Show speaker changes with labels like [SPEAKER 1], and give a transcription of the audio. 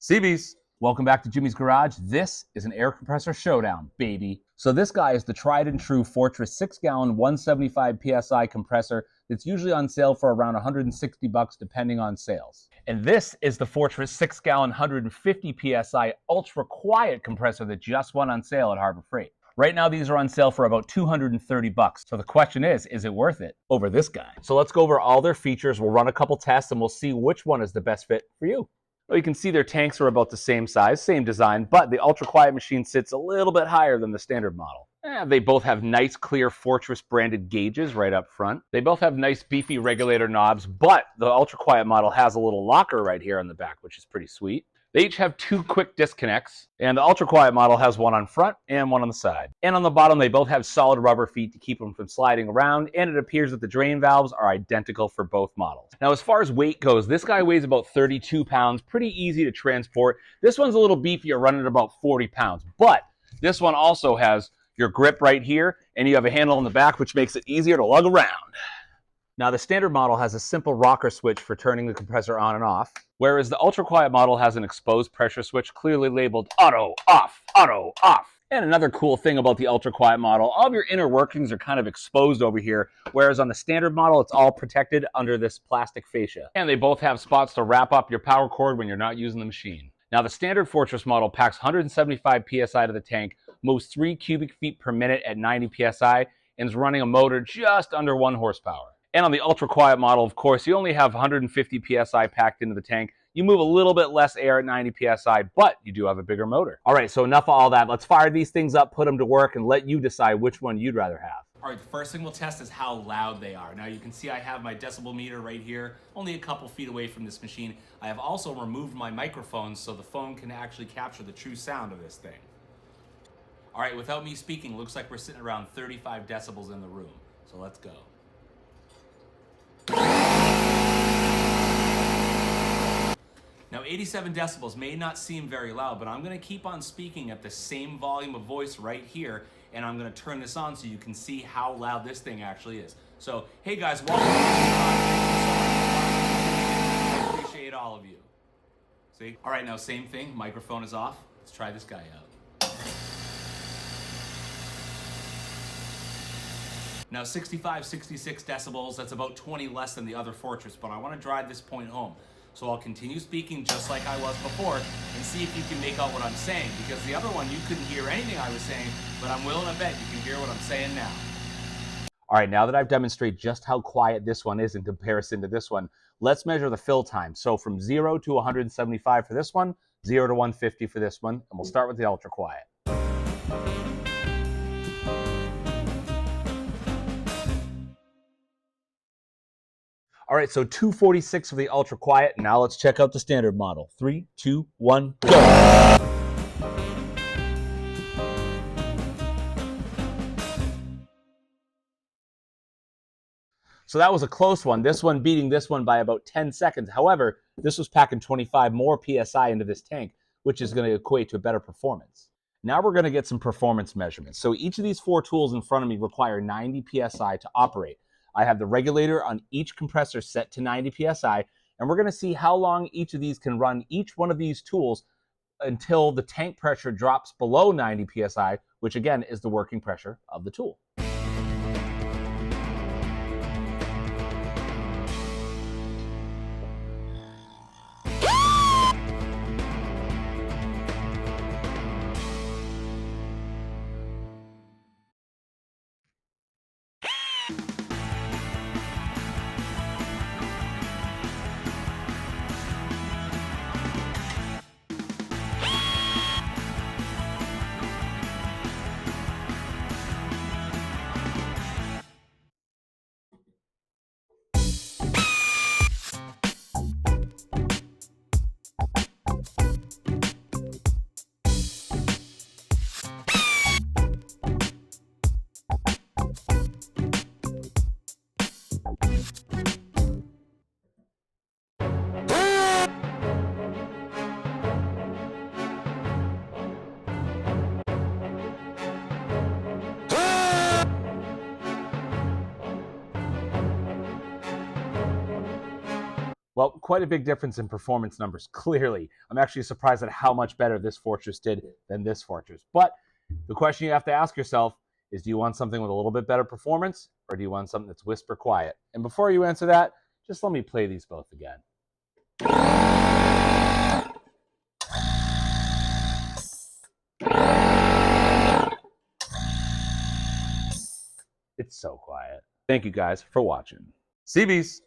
[SPEAKER 1] CBs, welcome back to Jimmy's Garage. This is an air compressor showdown, baby. So this guy is the tried and true Fortress 6-gallon 175 PSI compressor that's usually on sale for around 160 bucks depending on sales. And this is the Fortress 6-gallon 150 PSI ultra quiet compressor that just went on sale at Harbor Freight. Right now, these are on sale for about 230 bucks. So the question is it worth it over this guy? So let's go over all their features. We'll run a couple tests and we'll see which one is the best fit for you. Well, you can see their tanks are about the same size, same design, but the ultra quiet machine sits a little bit higher than the standard model. They both have nice, clear Fortress branded gauges right up front. They both have nice, beefy regulator knobs, but the ultra quiet model has a little locker right here on the back, which is pretty sweet. They each have two quick disconnects, and the ultra quiet model has one on front and one on the side. And on the bottom, they both have solid rubber feet to keep them from sliding around, and it appears that the drain valves are identical for both models. Now, as far as weight goes, this guy weighs about 32 pounds, pretty easy to transport. This one's a little beefier, running at about 40 pounds, but this one also has your grip right here, and you have a handle on the back, which makes it easier to lug around. Now, the standard model has a simple rocker switch for turning the compressor on and off, whereas the ultra quiet model has an exposed pressure switch clearly labeled auto, off, auto, off. And another cool thing about the ultra quiet model, all of your inner workings are kind of exposed over here, whereas on the standard model, it's all protected under this plastic fascia. And they both have spots to wrap up your power cord when you're not using the machine. Now, the standard Fortress model packs 175 PSI to the tank, moves 3 cubic feet per minute at 90 PSI, and is running a motor just under 1 horsepower. And on the ultra quiet model, of course, you only have 150 PSI packed into the tank. You move a little bit less air at 90 PSI, but you do have a bigger motor. All right, so enough of all that. Let's fire these things up, put them to work, and let you decide which one you'd rather have.
[SPEAKER 2] All right, the first thing we'll test is how loud they are. Now you can see I have my decibel meter right here, only a couple feet away from this machine. I have also removed my microphone so the phone can actually capture the true sound of this thing. All right, without me speaking, looks like we're sitting around 35 decibels in the room. So let's go. Now 87 decibels may not seem very loud, but I'm going to keep on speaking at the same volume of voice right here, and I'm going to turn this on so you can see how loud this thing actually is. So, hey guys, welcome. I appreciate all of you. See? All right, now same thing, microphone is off. Let's try this guy out. Now 65, 66 decibels, that's about 20 less than the other Fortress, but I want to drive this point home. So I'll continue speaking just like I was before and see if you can make out what I'm saying, because the other one you couldn't hear anything I was saying, but I'm willing to bet you can hear what I'm saying now.
[SPEAKER 1] All right, now that I've demonstrated just how quiet this one is in comparison to this one, let's measure the fill time. So from 0 to 175 for this one, 0 to 150 for this one, and we'll start with the ultra quiet. All right, so 246 for the ultra quiet. Now let's check out the standard model. 3, 2, 1, go. So that was a close one. This one beating this one by about 10 seconds. However, this was packing 25 more PSI into this tank, which is going to equate to a better performance. Now we're going to get some performance measurements. So each of these 4 tools in front of me require 90 PSI to operate. I have the regulator on each compressor set to 90 PSI, and we're going to see how long each of these can run each one of these tools until the tank pressure drops below 90 PSI, which again is the working pressure of the tool. Well, quite a big difference in performance numbers, clearly. I'm actually surprised at how much better this Fortress did than this Fortress. But the question you have to ask yourself is, do you want something with a little bit better performance, or do you want something that's whisper quiet? And before you answer that, just let me play these both again. It's so quiet. Thank you guys for watching. CBs.